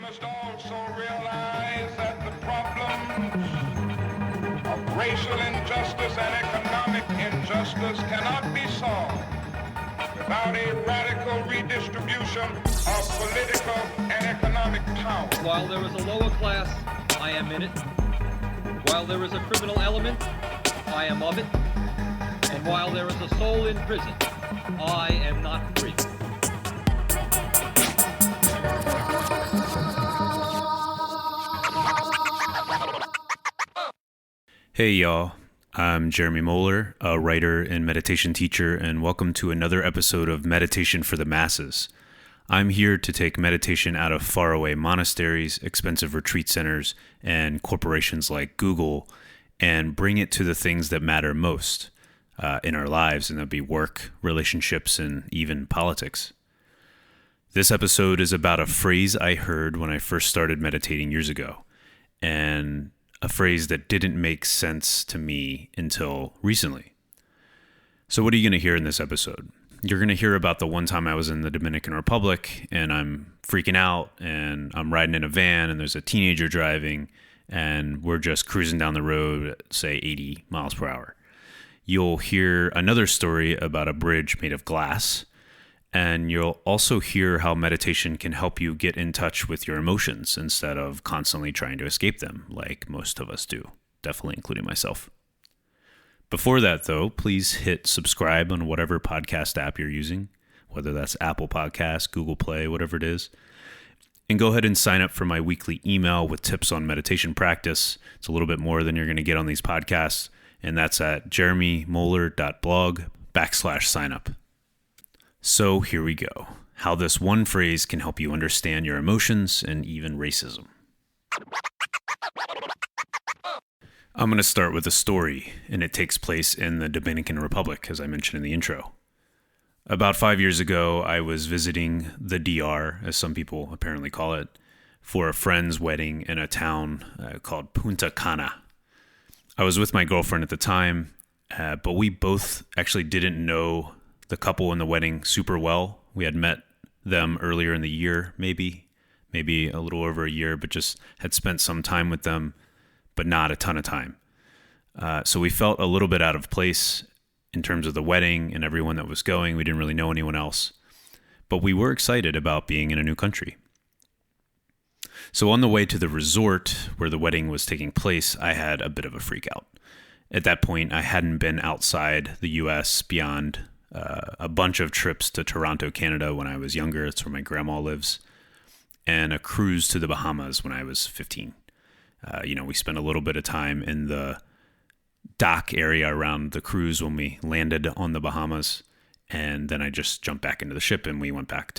must also realize that the problems of racial injustice and economic injustice cannot be solved without a radical redistribution of political and economic power. While there is a lower class, I am in it. While there is a criminal element, I am of it. And while there is a soul in prison, I am not free. Hey y'all, I'm Jeremy Mohler, a writer and meditation teacher, and welcome to another episode of Meditation for the Masses. I'm here to take meditation out of faraway monasteries, expensive retreat centers, and corporations like Google, and bring it to the things that matter most in our lives, and that'd be work, relationships, and even politics. This episode is about a phrase I heard when I first started meditating years ago, and a phrase that didn't make sense to me until recently. So what are you going to hear in this episode? You're going to hear about the one time I was in the Dominican Republic and I'm freaking out and I'm riding in a van and there's a teenager driving and we're just cruising down the road at, say, 80 miles per hour. You'll hear another story about a bridge made of glass, and you'll also hear how meditation can help you get in touch with your emotions instead of constantly trying to escape them, like most of us do, definitely including myself. Before that, though, please hit subscribe on whatever podcast app you're using, whether that's Apple Podcasts, Google Play, whatever it is. And go ahead and sign up for my weekly email with tips on meditation practice. It's a little bit more than you're going to get on these podcasts, and that's at jeremymohler.blog/signup. So here we go. How this one phrase can help you understand your emotions and even racism. I'm going to start with a story, and it takes place in the Dominican Republic, as I mentioned in the intro. About 5 years ago, I was visiting the DR, as some people apparently call it, for a friend's wedding in a town called Punta Cana. I was with my girlfriend at the time, but we both actually didn't know the couple in the wedding super well. We had met them earlier in the year, maybe a little over a year, but just had spent some time with them, but not a ton of time. So we felt a little bit out of place in terms of the wedding and everyone that was going. We didn't really know anyone else, but we were excited about being in a new country. So on the way to the resort where the wedding was taking place, I had a bit of a freak out. At that point, I hadn't been outside the U.S. beyond a bunch of trips to Toronto, Canada when I was younger. That's where my grandma lives. And a cruise to the Bahamas when I was 15. We spent a little bit of time in the dock area around the cruise when we landed on the Bahamas. And then I just jumped back into the ship and we went back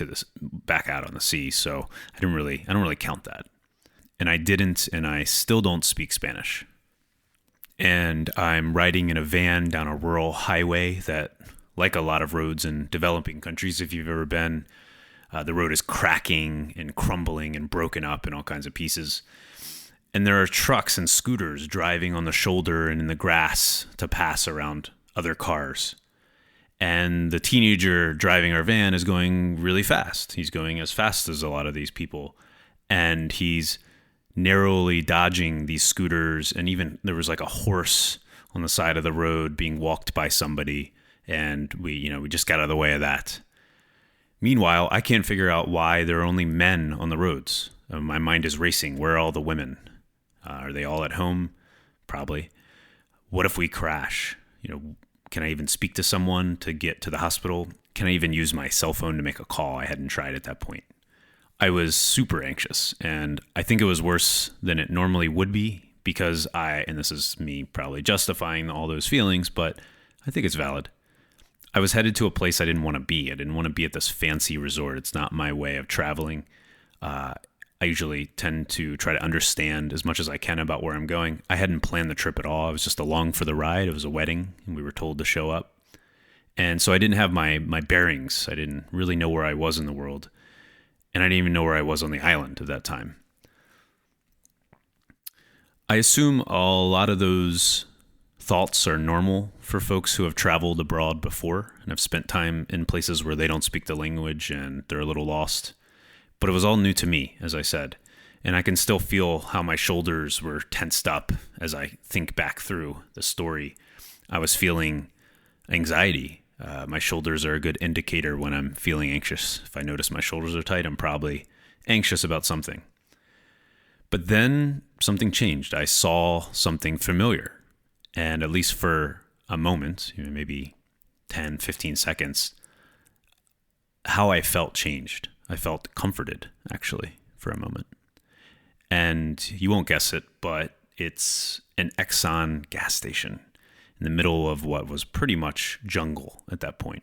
out on the sea. So I don't really count that. And I still don't speak Spanish. And I'm riding in a van down a rural highway that, like a lot of roads in developing countries, if you've ever been, the road is cracking and crumbling and broken up in all kinds of pieces. And there are trucks and scooters driving on the shoulder and in the grass to pass around other cars. And the teenager driving our van is going really fast. He's going as fast as a lot of these people. And he's narrowly dodging these scooters. And even there was like a horse on the side of the road being walked by somebody. And we just got out of the way of that. Meanwhile, I can't figure out why there are only men on the roads. My mind is racing. Where are all the women? Are they all at home? Probably. What if we crash? Can I even speak to someone to get to the hospital? Can I even use my cell phone to make a call? I hadn't tried at that point. I was super anxious, and I think it was worse than it normally would be because and this is me probably justifying all those feelings, but I think it's valid. I was headed to a place I didn't want to be. I didn't want to be at this fancy resort. It's not my way of traveling. I usually tend to try to understand as much as I can about where I'm going. I hadn't planned the trip at all. I was just along for the ride. It was a wedding, and we were told to show up. And so I didn't have my bearings. I didn't really know where I was in the world. And I didn't even know where I was on the island at that time. I assume a lot of those thoughts are normal for folks who have traveled abroad before and have spent time in places where they don't speak the language and they're a little lost. But it was all new to me, as I said. And I can still feel how my shoulders were tensed up as I think back through the story. I was feeling anxiety. My shoulders are a good indicator when I'm feeling anxious. If I notice my shoulders are tight, I'm probably anxious about something. But then something changed. I saw something familiar. And at least for a moment, maybe 10, 15 seconds, how I felt changed. I felt comforted, actually, for a moment. And you won't guess it, but it's an Exxon gas station in the middle of what was pretty much jungle at that point.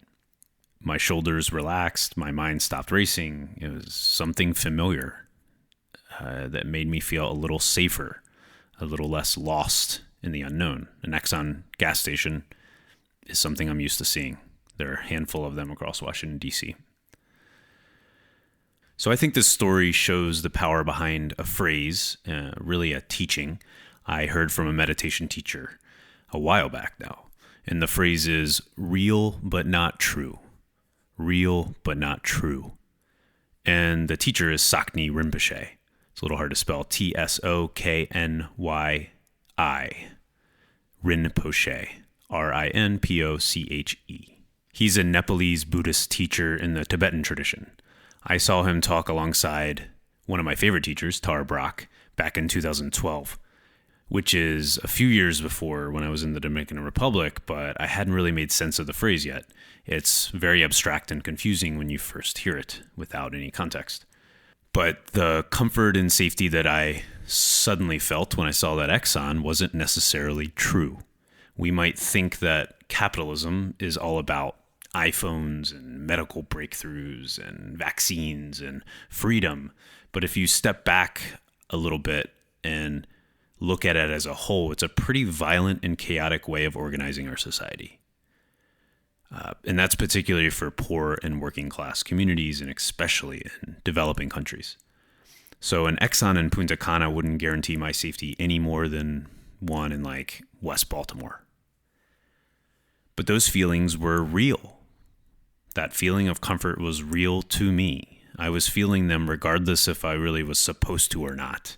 My shoulders relaxed, my mind stopped racing. It was something familiar that made me feel a little safer, a little less lost in the unknown. An Exxon gas station is something I'm used to seeing. There are a handful of them across Washington, D.C. So I think this story shows the power behind a phrase, really a teaching I heard from a meditation teacher a while back now. And the phrase is real but not true. Real but not true. And the teacher is Tsoknyi Rinpoche. It's a little hard to spell. Tsoknyi. Rinpoche. Rinpoche. He's a Nepalese Buddhist teacher in the Tibetan tradition. I saw him talk alongside one of my favorite teachers, Tara Brach, back in 2012, which is a few years before when I was in the Dominican Republic, but I hadn't really made sense of the phrase yet. It's very abstract and confusing when you first hear it without any context. But the comfort and safety that I suddenly felt when I saw that Exxon wasn't necessarily true. We might think that capitalism is all about iPhones and medical breakthroughs and vaccines and freedom. But if you step back a little bit and look at it as a whole, it's a pretty violent and chaotic way of organizing our society. And that's particularly for poor and working class communities, and especially in developing countries. So an Exxon in Punta Cana wouldn't guarantee my safety any more than one in like West Baltimore. But those feelings were real. That feeling of comfort was real to me. I was feeling them regardless if I really was supposed to or not.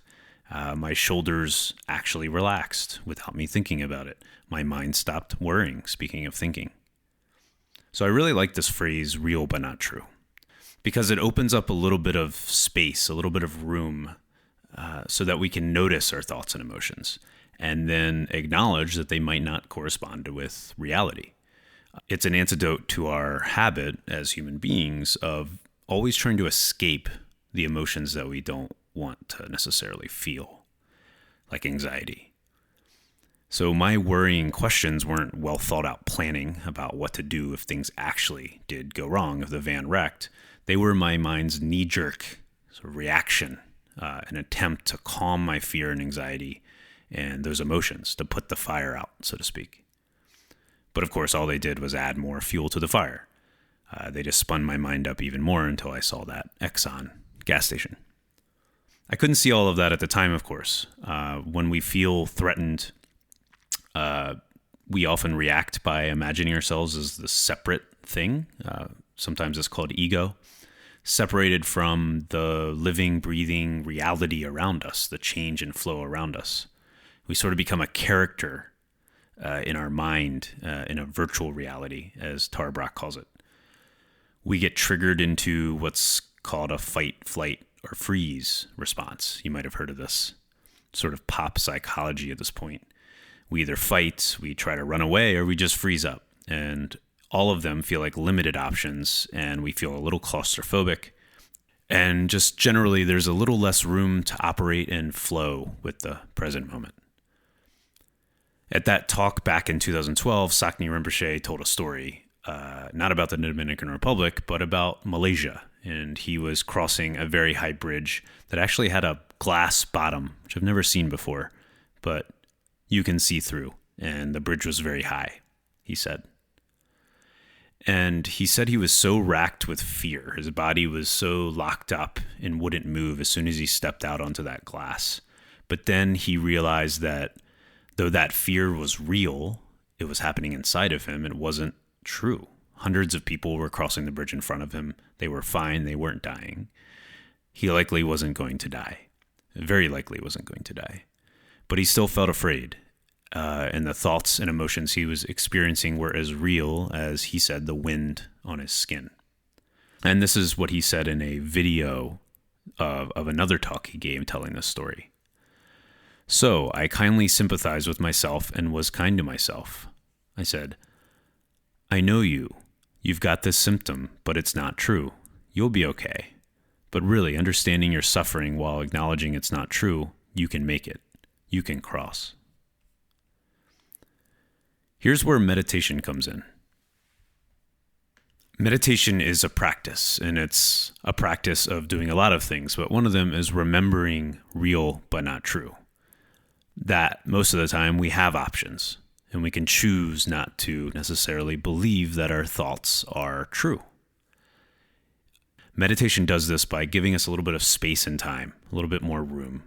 My shoulders actually relaxed without me thinking about it. My mind stopped worrying, speaking of thinking. So I really like this phrase, real but not true, because it opens up a little bit of space, a little bit of room, so that we can notice our thoughts and emotions and then acknowledge that they might not correspond with reality. It's an antidote to our habit as human beings of always trying to escape the emotions that we don't want to necessarily feel, like anxiety. So my worrying questions weren't well thought out planning about what to do if things actually did go wrong, if the van wrecked. They were my mind's knee-jerk sort of reaction, an attempt to calm my fear and anxiety and those emotions, to put the fire out, so to speak. But of course, all they did was add more fuel to the fire. They just spun my mind up even more until I saw that Exxon gas station. I couldn't see all of that at the time, of course. When we feel threatened, we often react by imagining ourselves as the separate thing. Sometimes it's called ego, separated from the living, breathing reality around us, the change and flow around us. We sort of become a character in our mind, in a virtual reality, as Tara Brach calls it. We get triggered into what's called a fight, flight, or freeze response. You might have heard of this sort of pop psychology at this point. We either fight, we try to run away, or we just freeze up. And all of them feel like limited options, and we feel a little claustrophobic. And just generally, there's a little less room to operate and flow with the present moment. At that talk back in 2012, Tsoknyi Rinpoche told a story, not about the Dominican Republic, but about Malaysia. And he was crossing a very high bridge that actually had a glass bottom, which I've never seen before, but you can see through. And the bridge was very high, he said. And he said he was so racked with fear. His body was so locked up and wouldn't move as soon as he stepped out onto that glass. But then he realized that though that fear was real, it was happening inside of him. It wasn't true. Hundreds of people were crossing the bridge in front of him. They were fine. They weren't dying. He likely wasn't going to die. Very likely wasn't going to die. But he still felt afraid. And the thoughts and emotions he was experiencing were as real as, he said, the wind on his skin. And this is what he said in a video of another talk he gave telling this story. So I kindly sympathized with myself and was kind to myself. I said, I know you. You've got this symptom, but it's not true. You'll be okay. But really, understanding your suffering while acknowledging it's not true, you can make it. You can cross. Here's where meditation comes in. Meditation is a practice, and it's a practice of doing a lot of things, but one of them is remembering real but not true. That most of the time we have options, and we can choose not to necessarily believe that our thoughts are true. Meditation does this by giving us a little bit of space and time, a little bit more room,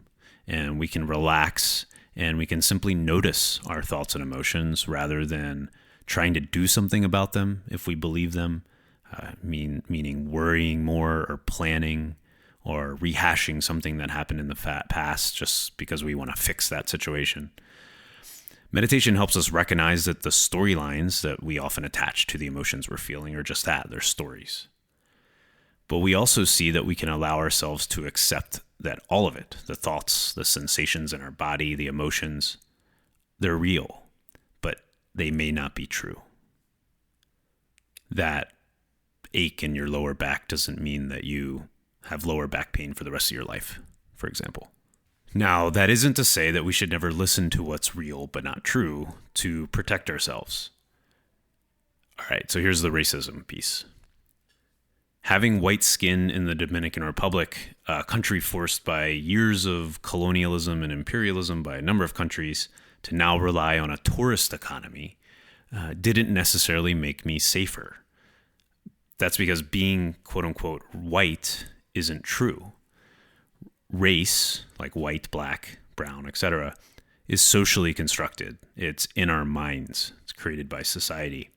and we can relax and we can simply notice our thoughts and emotions rather than trying to do something about them if we believe them, meaning worrying more or planning or rehashing something that happened in the past just because we want to fix that situation. Meditation helps us recognize that the storylines that we often attach to the emotions we're feeling are just that, they're stories. But we also see that we can allow ourselves to accept that all of it, the thoughts, the sensations in our body, the emotions, they're real, but they may not be true. That ache in your lower back doesn't mean that you have lower back pain for the rest of your life, for example. Now, that isn't to say that we should never listen to what's real but not true to protect ourselves. All right, so here's the racism piece. Having white skin in the Dominican Republic, a country forced by years of colonialism and imperialism by a number of countries to now rely on a tourist economy, didn't necessarily make me safer. That's because being quote-unquote white isn't true. Race, like white, black, brown, etc., is socially constructed. It's in our minds. It's created by society.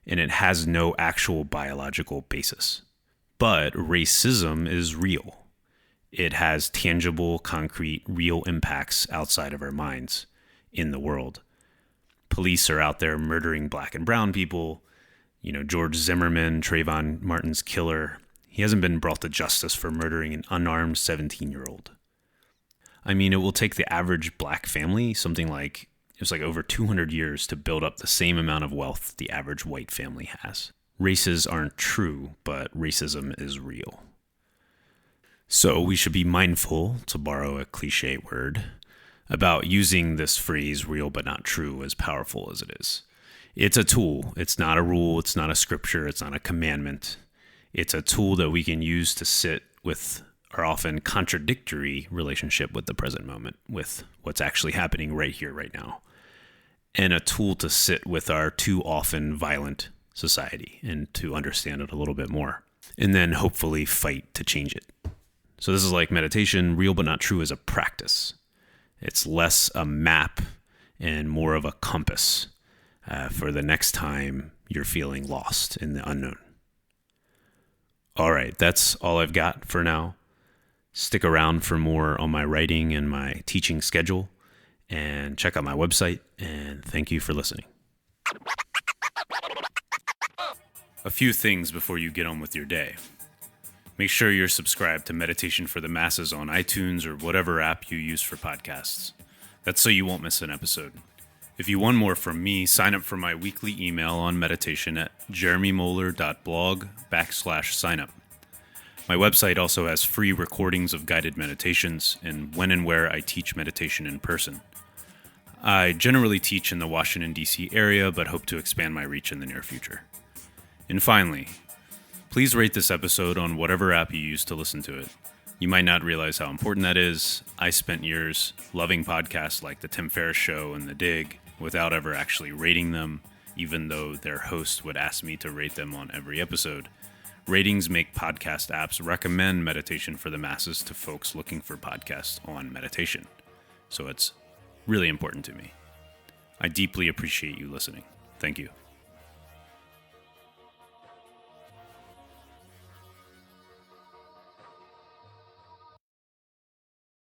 And it has no actual biological basis. But racism is real. It has tangible, concrete, real impacts outside of our minds in the world. Police are out there murdering black and brown people. George Zimmerman, Trayvon Martin's killer, he hasn't been brought to justice for murdering an unarmed 17-year-old. I mean, it will take the average black family something like, over 200 years to build up the same amount of wealth the average white family has. Races aren't true, but racism is real. So we should be mindful, to borrow a cliche word, about using this phrase, real but not true, as powerful as it is. It's a tool. It's not a rule. It's not a scripture. It's not a commandment. It's a tool that we can use to sit with our often contradictory relationship with the present moment, with what's actually happening right here, right now. And a tool to sit with our too often violent society and to understand it a little bit more. And then hopefully fight to change it. So this is like meditation. Real but not true is a practice. It's less a map and more of a compass for the next time you're feeling lost in the unknown. All right, that's all I've got for now. Stick around for more on my writing and my teaching schedule, and check out my website, and thank you for listening. A few things before you get on with your day. Make sure you're subscribed to Meditation for the Masses on iTunes or whatever app you use for podcasts. That's so you won't miss an episode. If you want more from me, sign up for my weekly email on meditation at jeremymohler.blog/signup. My website also has free recordings of guided meditations and when and where I teach meditation in person. I generally teach in the Washington, D.C. area, but hope to expand my reach in the near future. And finally, please rate this episode on whatever app you use to listen to it. You might not realize how important that is. I spent years loving podcasts like The Tim Ferriss Show and The Dig without ever actually rating them, even though their host would ask me to rate them on every episode. Ratings make podcast apps recommend Meditation for the Masses to folks looking for podcasts on meditation. So it's really important to me. I deeply appreciate you listening. Thank you.